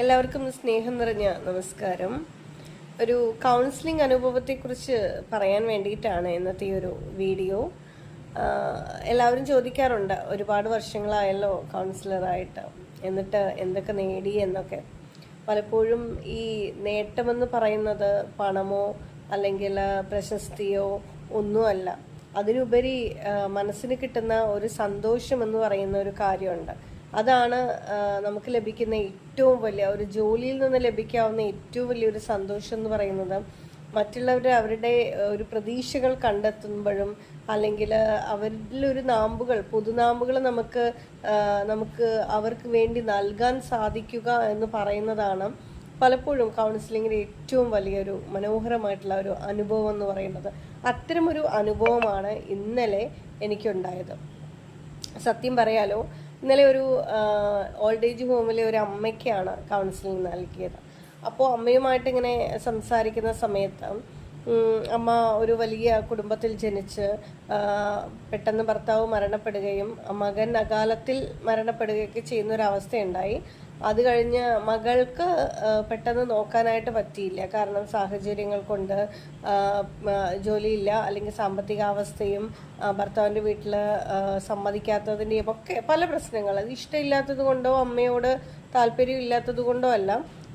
എല്ലാവർക്കും സ്നേഹം നിറഞ്ഞ നമസ്കാരം. ഒരു കൗൺസിലിംഗ് അനുഭവത്തെക്കുറിച്ച് പറയാൻ വേണ്ടിയിട്ടാണ് ഇന്നത്തെ ഒരു വീഡിയോ. എല്ലാവരും ചോദിക്കാറുണ്ട്, ഒരുപാട് വർഷങ്ങളായല്ലോ കൗൺസിലറായിട്ട്, എന്നിട്ട് എന്തൊക്കെ നേടി എന്നൊക്കെ. പലപ്പോഴും ഈ നേട്ടമെന്ന് പറയുന്നത് പണമോ അല്ലെങ്കിൽ പ്രശസ്തിയോ ഒന്നുമല്ല. അതിലുപരി മനസ്സിന് കിട്ടുന്ന ഒരു സന്തോഷം എന്ന് പറയുന്ന ഒരു കാര്യമുണ്ട്. അതാണ് നമുക്ക് ലഭിക്കുന്ന ഏറ്റവും വലിയ ഒരു ജോലിയിൽ നിന്ന് ലഭിക്കാവുന്ന ഏറ്റവും വലിയൊരു സന്തോഷം എന്ന് പറയുന്നത്. മറ്റുള്ളവർ അവരുടെ ഒരു പ്രതീക്ഷകൾ കണ്ടെത്തുമ്പോഴും അല്ലെങ്കിൽ അവരിലൊരു പുതുനാമ്പുകൾ നമുക്ക് അവർക്ക് വേണ്ടി നൽകാൻ സാധിക്കുക എന്ന് പറയുന്നതാണ് പലപ്പോഴും കൗൺസിലിങ്ങിൻ്റെ ഏറ്റവും വലിയൊരു മനോഹരമായിട്ടുള്ള ഒരു അനുഭവം എന്ന് പറയുന്നത്. അത്തരമൊരു അനുഭവമാണ് ഇന്നലെ എനിക്കുണ്ടായത്. സത്യം പറയാലോ, ഇന്നലെ ഒരു ഓൾഡ് ഏജ് ഹോമിലെ ഒരു അമ്മയ്ക്കാണ് കൗൺസിലിംഗ് നൽകിയത്. അപ്പോൾ അമ്മയുമായിട്ട് ഇങ്ങനെ സംസാരിക്കുന്ന സമയത്ത് അമ്മ ഒരു വലിയ കുടുംബത്തിൽ ജനിച്ച് പെട്ടെന്ന് ഭർത്താവ് മരണപ്പെടുകയും മകൻ അകാലത്തിൽ മരണപ്പെടുകയൊക്കെ ചെയ്യുന്ന ഒരു അവസ്ഥയുണ്ടായി. അത് കഴിഞ്ഞ് മകൾക്ക് പെട്ടെന്ന് നോക്കാനായിട്ട് പറ്റിയില്ല. കാരണം സാഹചര്യങ്ങൾ കൊണ്ട് ജോലിയില്ല, അല്ലെങ്കിൽ സാമ്പത്തികാവസ്ഥയും ഭർത്താവിൻ്റെ വീട്ടിൽ സമ്മതിക്കാത്തതിൻ്റെയും ഒക്കെ പല പ്രശ്നങ്ങൾ. അത് ഇഷ്ടമില്ലാത്തത് കൊണ്ടോ അമ്മയോട് താല്പര്യം ഇല്ലാത്തത് കൊണ്ടോ അല്ല.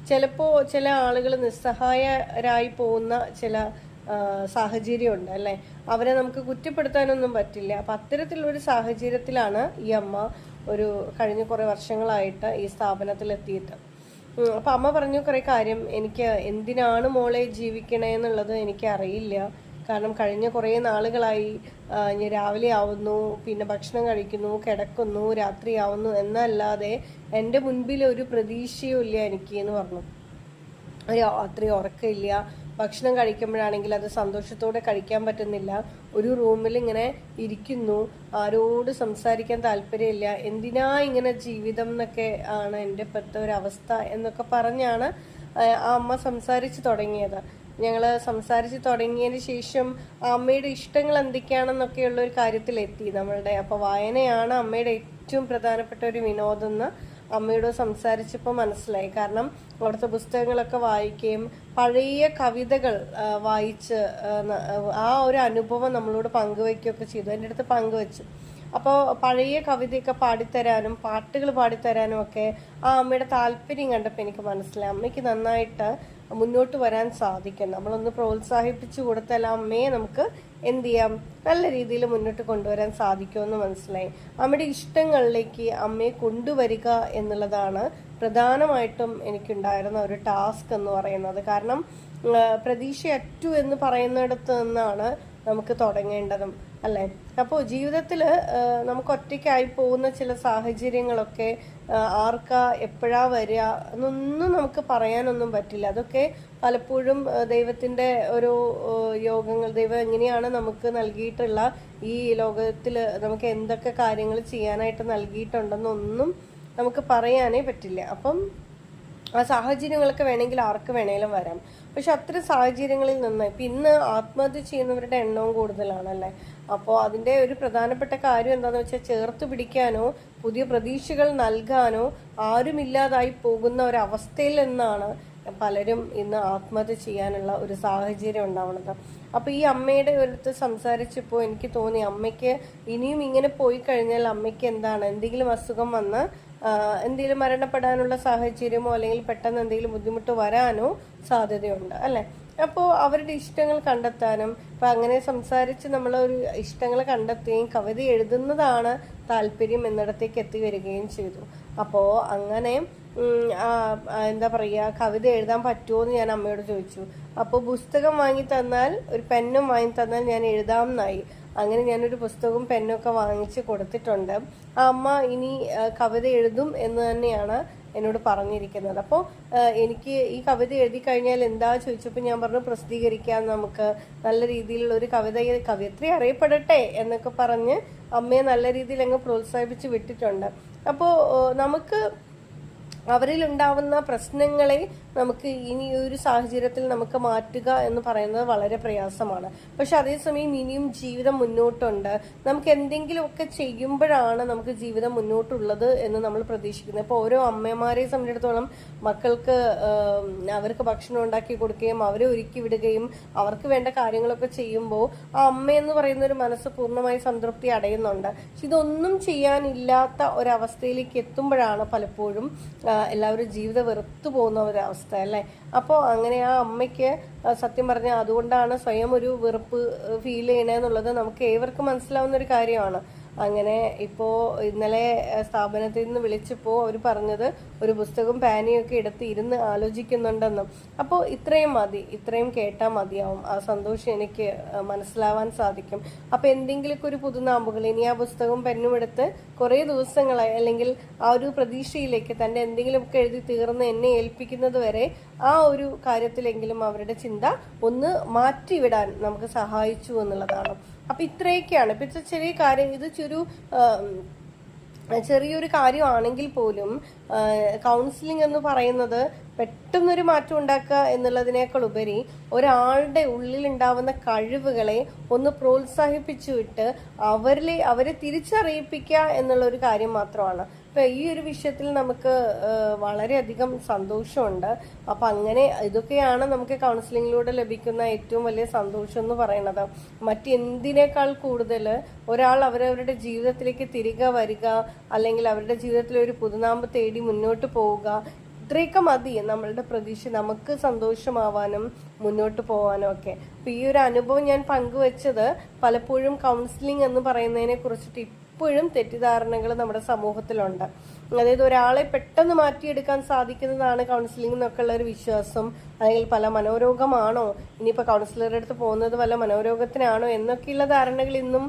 ചിലപ്പോൾ ചില ആളുകൾ നിസ്സഹായരായി പോകുന്ന ചില സാഹചര്യമുണ്ട് അല്ലേ. അവരെ നമുക്ക് കുറ്റപ്പെടുത്താനൊന്നും പറ്റില്ല. അപ്പം അത്തരത്തിലൊരു സാഹചര്യത്തിലാണ് ഈ അമ്മ കഴിഞ്ഞ കുറേ വർഷങ്ങളായിട്ട് ഈ സ്ഥാപനത്തിൽ എത്തിയിട്ട്. അപ്പം അമ്മ പറഞ്ഞു കുറേ കാര്യം. എനിക്ക് എന്തിനാണ് മോളെ ജീവിക്കണേ എന്നുള്ളത് എനിക്ക് അറിയില്ല. കാരണം കഴിഞ്ഞ കുറേ നാളുകളായി ഞാൻ രാവിലെ ആവുന്നു, പിന്നെ ഭക്ഷണം കഴിക്കുന്നു, കിടക്കുന്നു, രാത്രിയാവുന്നു എന്നല്ലാതെ എൻ്റെ മുൻപിൽ ഒരു പ്രതീക്ഷയും ഇല്ല എനിക്ക് എന്ന് പറഞ്ഞു. രാത്രി ഉറക്കമില്ല, ഭക്ഷണം കഴിക്കുമ്പോഴാണെങ്കിൽ അത് സന്തോഷത്തോടെ കഴിക്കാൻ പറ്റുന്നില്ല, ഒരു റൂമിൽ ഇങ്ങനെ ഇരിക്കുന്നു, ആരോട് സംസാരിക്കാൻ താല്പര്യമില്ല, എന്തിനാ ഇങ്ങനെ ജീവിതം എന്നൊക്കെ ആണ് എൻ്റെ ഇപ്പോഴത്തെ ഒരു അവസ്ഥ എന്നൊക്കെ പറഞ്ഞാണ് ആ അമ്മ സംസാരിച്ച് തുടങ്ങിയത്. ഞങ്ങൾ സംസാരിച്ച് തുടങ്ങിയതിന് ശേഷം അമ്മയുടെ ഇഷ്ടങ്ങൾ എന്തൊക്കെയാണെന്നൊക്കെയുള്ള ഒരു കാര്യത്തിലെത്തി നമ്മളുടെ. അപ്പോൾ വായനയാണ് അമ്മയുടെ ഏറ്റവും പ്രധാനപ്പെട്ട ഒരു വിനോദം എന്ന് അമ്മയോട് സംസാരിച്ചപ്പോൾ മനസ്സിലായി. കാരണം അവിടുത്തെ പുസ്തകങ്ങളൊക്കെ വായിക്കുകയും പഴയ കവിതകൾ വായിച്ച് ആ ഒരു അനുഭവം നമ്മളോട് പങ്കുവയ്ക്കുകയൊക്കെ ചെയ്തു. എൻ്റെ അടുത്ത് പങ്കുവച്ചു. അപ്പോൾ പഴയ കവിതയൊക്കെ പാടിത്തരാനും പാട്ടുകൾ പാടിത്തരാനും ഒക്കെ ആ അമ്മയുടെ താല്പര്യം കണ്ടപ്പോൾ എനിക്ക് മനസ്സിലായി അമ്മയ്ക്ക് നന്നായിട്ട് മുന്നോട്ട് വരാൻ സാധിക്കും. നമ്മളൊന്ന് പ്രോത്സാഹിപ്പിച്ചു കൊടുത്താൽ അമ്മയെ നമുക്ക് എന്ത് ചെയ്യാം, നല്ല രീതിയിൽ മുന്നോട്ട് കൊണ്ടുവരാൻ സാധിക്കുമെന്ന് മനസ്സിലായി. അമ്മയുടെ ഇഷ്ടങ്ങളിലേക്ക് അമ്മയെ കൊണ്ടുവരിക എന്നുള്ളതാണ് പ്രധാനമായിട്ടും എനിക്കുണ്ടായിരുന്ന ഒരു ടാസ്ക് എന്ന് പറയുന്നത്. കാരണം പ്രതീക്ഷയറ്റു എന്ന് പറയുന്നിടത്ത് നിന്നാണ് നമുക്ക് തുടങ്ങേണ്ടതും അല്ലേ. അപ്പോൾ ജീവിതത്തിൽ നമുക്ക് ഒറ്റയ്ക്കായി പോകുന്ന ചില സാഹചര്യങ്ങളൊക്കെ ആർക്കാ എപ്പോഴാ വരിക എന്നൊന്നും നമുക്ക് പറയാനൊന്നും പറ്റില്ല. അതൊക്കെ പലപ്പോഴും ദൈവത്തിൻ്റെ ഓരോ യോഗങ്ങൾ, ദൈവം എങ്ങനെയാണ് നമുക്ക് നൽകിയിട്ടുള്ള ഈ ലോകത്തിൽ നമുക്ക് എന്തൊക്കെ കാര്യങ്ങൾ ചെയ്യാനായിട്ട് നൽകിയിട്ടുണ്ടെന്നൊന്നും നമുക്ക് പറയാനേ പറ്റില്ല. അപ്പം ആ സാഹചര്യങ്ങളൊക്കെ വേണമെങ്കിൽ ആർക്ക് വേണേലും വരാം. പക്ഷെ അത്തരം സാഹചര്യങ്ങളിൽ നിന്ന് ഇപ്പം ഇന്ന് ആത്മഹത്യ ചെയ്യുന്നവരുടെ എണ്ണവും കൂടുതലാണല്ലേ. അപ്പോൾ അതിൻ്റെ ഒരു പ്രധാനപ്പെട്ട കാര്യം എന്താണെന്ന് വെച്ചാൽ ചേർത്ത് പിടിക്കാനോ പുതിയ പ്രതീക്ഷകൾ നൽകാനോ ആരുമില്ലാതായി പോകുന്ന ഒരവസ്ഥയിൽ നിന്നാണ് പലരും ഇന്ന് ആത്മഹത്യ ചെയ്യാനുള്ള ഒരു സാഹചര്യം ഉണ്ടാവുന്നത്. അപ്പോൾ ഈ അമ്മയുടെ അടുത്ത് സംസാരിച്ചപ്പോൾ എനിക്ക് തോന്നി, അമ്മയ്ക്ക് ഇനിയും ഇങ്ങനെ പോയി കഴിഞ്ഞാൽ അമ്മയ്ക്ക് എന്തെങ്കിലും അസുഖം വന്ന് എന്തെങ്കിലും മരണപ്പെടാനുള്ള സാഹചര്യമോ അല്ലെങ്കിൽ പെട്ടെന്ന് എന്തെങ്കിലും ബുദ്ധിമുട്ട് വരാനോ സാധ്യതയുണ്ട് അല്ലേ. അപ്പോൾ അവരുടെ ഇഷ്ടങ്ങൾ കണ്ടെത്താനും ഇപ്പം അങ്ങനെ സംസാരിച്ച് നമ്മളൊരു ഇഷ്ടങ്ങൾ കണ്ടെത്തുകയും കവിത എഴുതുന്നതാണ് താല്പര്യം എന്നിടത്തേക്ക് എത്തിവരികയും ചെയ്തു. അപ്പോൾ അങ്ങനെ എന്താ പറയുക, കവിത എഴുതാൻ പറ്റുമോ എന്ന് ഞാൻ അമ്മയോട് ചോദിച്ചു. അപ്പോൾ പുസ്തകം വാങ്ങി തന്നാൽ, ഒരു പെന്നും വാങ്ങി തന്നാൽ ഞാൻ എഴുതാമെന്നായി. അങ്ങനെ ഞാനൊരു പുസ്തകവും പെന്നും ഒക്കെ വാങ്ങിച്ച് കൊടുത്തിട്ടുണ്ട്. ആ അമ്മ ഇനി കവിത എഴുതും എന്ന് തന്നെയാണ് എന്നോട് പറഞ്ഞിരിക്കുന്നത്. അപ്പോൾ എനിക്ക് ഈ കവിത എഴുതി കഴിഞ്ഞാൽ എന്താ ചോദിച്ചപ്പോൾ ഞാൻ പറഞ്ഞു, പ്രസിദ്ധീകരിക്കാൻ നമുക്ക് നല്ല രീതിയിലുള്ള ഒരു കവിയത്രി അറിയപ്പെടട്ടെ എന്നൊക്കെ പറഞ്ഞ് അമ്മയെ നല്ല രീതിയിൽ അങ്ങ് പ്രോത്സാഹിപ്പിച്ച് വിട്ടിട്ടുണ്ട്. അപ്പോൾ നമുക്ക് അവരിൽ ഉണ്ടാവുന്ന പ്രശ്നങ്ങളെ നമുക്ക് ഇനി ഒരു സാഹചര്യത്തിൽ നമുക്ക് മാറ്റുക എന്ന് പറയുന്നത് വളരെ പ്രയാസമാണ്. പക്ഷെ അതേസമയം ഇനിയും ജീവിതം മുന്നോട്ടുണ്ട്. നമുക്ക് എന്തെങ്കിലുമൊക്കെ ചെയ്യുമ്പോഴാണ് നമുക്ക് ജീവിതം മുന്നോട്ടുള്ളത് എന്ന് നമ്മൾ പ്രതീക്ഷിക്കുന്നത്. ഇപ്പോൾ ഓരോ അമ്മമാരെ സംബന്ധിച്ചിടത്തോളം മക്കൾക്ക് അവർക്ക് ഭക്ഷണം ഉണ്ടാക്കി കൊടുക്കുകയും അവരെ ഒരുക്കി വിടുകയും അവർക്ക് വേണ്ട കാര്യങ്ങളൊക്കെ ചെയ്യുമ്പോൾ ആ അമ്മയെന്ന് പറയുന്ന ഒരു മനസ്സ് പൂർണ്ണമായി സംതൃപ്തി അടയുന്നുണ്ട്. പക്ഷെ ഇതൊന്നും ചെയ്യാനില്ലാത്ത ഒരവസ്ഥയിലേക്ക് എത്തുമ്പോഴാണ് പലപ്പോഴും എല്ലാവരും ജീവിതം വെറുത്തു പോകുന്ന ഒരവസ്ഥ അല്ലേ. അപ്പോൾ അങ്ങനെ ആ അമ്മയ്ക്ക് സത്യം പറഞ്ഞാൽ അതുകൊണ്ടാണ് സ്വയം ഒരു വെറുപ്പ് ഫീൽ ചെയ്യണമെന്നുള്ളത് നമുക്ക് ഏവർക്കും മനസ്സിലാവുന്ന ഒരു കാര്യമാണ്. അങ്ങനെ ഇപ്പോൾ ഇന്നലെ സ്ഥാപനത്തിൽ നിന്ന് വിളിച്ചപ്പോൾ അവർ പറഞ്ഞത് ഒരു പുസ്തകവും പാനിയൊക്കെ എടുത്ത് ഇരുന്ന് ആലോചിക്കുന്നുണ്ടെന്നും. അപ്പോൾ ഇത്രയും മതി, ഇത്രയും കേട്ടാൽ മതിയാവും. ആ സന്തോഷം എനിക്ക് മനസ്സിലാവാൻ സാധിക്കും. അപ്പോൾ എന്തെങ്കിലുമൊക്കെ ഒരു പുതുനാമ്പുകൾ ഇനി ആ പുസ്തകവും പെന്നും എടുത്ത് കുറേ ദിവസങ്ങളായി അല്ലെങ്കിൽ ആ ഒരു പ്രതീക്ഷയിലേക്ക് തൻ്റെ എന്തെങ്കിലുമൊക്കെ എഴുതി തീർന്ന് എന്നെ ഏൽപ്പിക്കുന്നത് വരെ ആ ഒരു കാര്യത്തിലെങ്കിലും അവരുടെ ചിന്ത ഒന്ന് മാറ്റിവിടാൻ നമുക്ക് സഹായിച്ചു എന്നുള്ളതാണ്. അപ്പൊ ഇത്രയൊക്കെയാണ്. ഇപ്പൊ ചെറിയ കാര്യം, ഇത് ചെറിയൊരു കാര്യമാണെങ്കിൽ പോലും കൗൺസിലിംഗ് എന്ന് പറയുന്നത് പെട്ടെന്നൊരു മാറ്റം ഉണ്ടാക്കുക എന്നുള്ളതിനേക്കാൾ ഉപരി ഒരാളുടെ ഉള്ളിലുണ്ടാവുന്ന കഴിവുകളെ ഒന്ന് പ്രോത്സാഹിപ്പിച്ചു വിട്ട് അവരെ തിരിച്ചറിയിപ്പിക്കുക എന്നുള്ള ഒരു കാര്യം മാത്രമാണ്. ഇപ്പൊ ഈ ഒരു വിഷയത്തിൽ നമുക്ക് വളരെയധികം സന്തോഷമുണ്ട്. അപ്പൊ അങ്ങനെ ഇതൊക്കെയാണ് നമുക്ക് കൗൺസിലിങ്ങിലൂടെ ലഭിക്കുന്ന ഏറ്റവും വലിയ സന്തോഷം എന്ന് പറയുന്നത്. മറ്റെന്തിനേക്കാൾ കൂടുതൽ ഒരാൾ അവരവരുടെ ജീവിതത്തിലേക്ക് തിരികെ വരിക, അല്ലെങ്കിൽ അവരുടെ ജീവിതത്തിൽ ഒരു പുതുനാമ്പ് തേടി മുന്നോട്ട് പോവുക, ഇത്രയൊക്കെ മതി നമ്മളുടെ പ്രതീക്ഷ നമുക്ക് സന്തോഷമാവാനും മുന്നോട്ട് പോവാനും ഒക്കെ. അപ്പൊ ഈ ഒരു അനുഭവം ഞാൻ പങ്കുവെച്ചത് പലപ്പോഴും കൗൺസിലിംഗ് എന്ന് പറയുന്നതിനെ കുറിച്ചിട്ട് ഇപ്പോഴും തെറ്റിദ്ധാരണകൾ നമ്മുടെ സമൂഹത്തിലുണ്ട്. അതായത് ഒരാളെ പെട്ടെന്ന് മാറ്റിയെടുക്കാൻ സാധിക്കുന്നതാണ് കൗൺസിലിംഗ് എന്നൊക്കെ ഉള്ള ഒരു വിശ്വാസം, അല്ലെങ്കിൽ പല മനോരോഗമാണോ, ഇനിയിപ്പോൾ കൗൺസിലറുടെ അടുത്ത് പോകുന്നത് വല്ല മനോരോഗത്തിനാണോ എന്നൊക്കെയുള്ള ധാരണകൾ ഇന്നും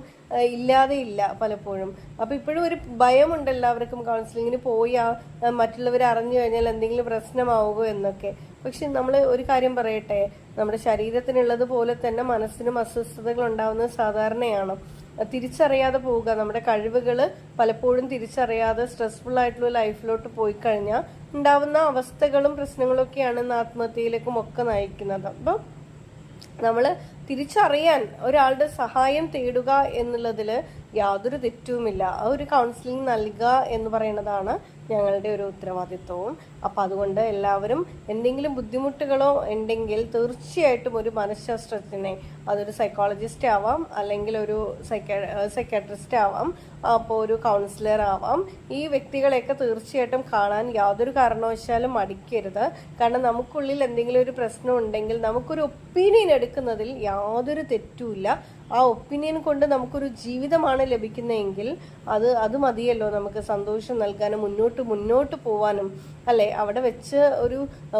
ഇല്ലാതെ ഇല്ല പലപ്പോഴും. അപ്പൊ ഇപ്പോഴും ഒരു ഭയമുണ്ട് എല്ലാവർക്കും, കൗൺസിലിങ്ങിന് പോയാൽ മറ്റുള്ളവർ അറിഞ്ഞു കഴിഞ്ഞാൽ എന്തെങ്കിലും പ്രശ്നമാവുമോ എന്നൊക്കെ. പക്ഷെ നമ്മൾ ഒരു കാര്യം പറയട്ടെ, നമ്മുടെ ശരീരത്തിനുള്ളത് പോലെ തന്നെ മനസ്സിനും അസ്വസ്ഥതകൾ ഉണ്ടാവുന്നത് സാധാരണയാണ്. തിരിച്ചറിയാതെ പോവുക, നമ്മുടെ കഴിവുകൾ പലപ്പോഴും തിരിച്ചറിയാതെ സ്ട്രെസ്ഫുൾ ആയിട്ടുള്ള ലൈഫിലോട്ട് പോയി കഴിഞ്ഞാൽ ഉണ്ടാവുന്ന അവസ്ഥകളും പ്രശ്നങ്ങളും ഒക്കെയാണ് ഇന്ന് ആത്മഹത്യയിലേക്കും ഒക്കെ നയിക്കുന്നത്. അപ്പം നമ്മൾ തിരിച്ചറിയാൻ ഒരാളുടെ സഹായം തേടുക എന്നുള്ളതിൽ യാതൊരു തെറ്റുമില്ല. ആ ഒരു കൗൺസിലിംഗ് നൽകുക എന്ന് പറയുന്നതാണ് ഞങ്ങളുടെ ഒരു ഉത്തരവാദിത്വവും. അപ്പം അതുകൊണ്ട് എല്ലാവരും എന്തെങ്കിലും ബുദ്ധിമുട്ടുകളോ ഉണ്ടെങ്കിൽ തീർച്ചയായിട്ടും ഒരു മനഃശാസ്ത്രജ്ഞനെ, അതൊരു സൈക്കോളജിസ്റ്റ് ആവാം, അല്ലെങ്കിൽ ഒരു സൈക്കാട്രിസ്റ്റ് ആവാം, അപ്പോൾ ഒരു കൗൺസിലർ ആവാം, ഈ വ്യക്തികളെയൊക്കെ തീർച്ചയായിട്ടും കാണാൻ യാതൊരു കാരണവശാലും മടിക്കരുത്. കാരണം നമുക്കുള്ളിൽ എന്തെങ്കിലും ഒരു പ്രശ്നം ഉണ്ടെങ്കിൽ നമുക്കൊരു ഒപ്പീനിയൻ എടുക്കുന്നതിൽ യാതൊരു തെറ്റുമില്ല. ആ ഒപ്പീനിയൻ കൊണ്ട് നമുക്കൊരു ജീവിതമാണ് ലഭിക്കുന്നതെങ്കിൽ അത് മതിയല്ലോ നമുക്ക് സന്തോഷം നൽകാനും മുന്നോട്ട് പോവാനും അല്ലെ. അവിടെ വെച്ച്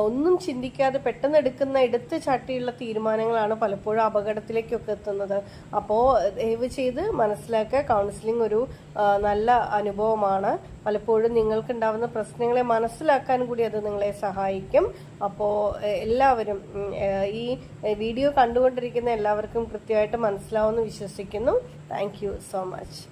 ഒന്നും ചിന്തിക്കാതെ പെട്ടെന്ന് എടുത്ത് ചാട്ടിയുള്ള തീരുമാനങ്ങളാണ് പലപ്പോഴും അപകടത്തിലേക്കൊക്കെ എത്തുന്നത്. അപ്പോൾ ദയവ് ചെയ്ത് മനസ്സിലാക്കുക, കൗൺസിലിംഗ് ഒരു നല്ല അനുഭവമാണ്. പലപ്പോഴും നിങ്ങൾക്കുണ്ടാവുന്ന പ്രശ്നങ്ങളെ മനസ്സിലാക്കാൻ കൂടി അത് നിങ്ങളെ സഹായിക്കും. അപ്പോൾ എല്ലാവരും ഈ വീഡിയോ കണ്ടുകൊണ്ടിരിക്കുന്ന എല്ലാവർക്കും കൃത്യമായിട്ട് മനസ്സിലാവുമെന്ന് വിശ്വസിക്കുന്നു. Thank you so much.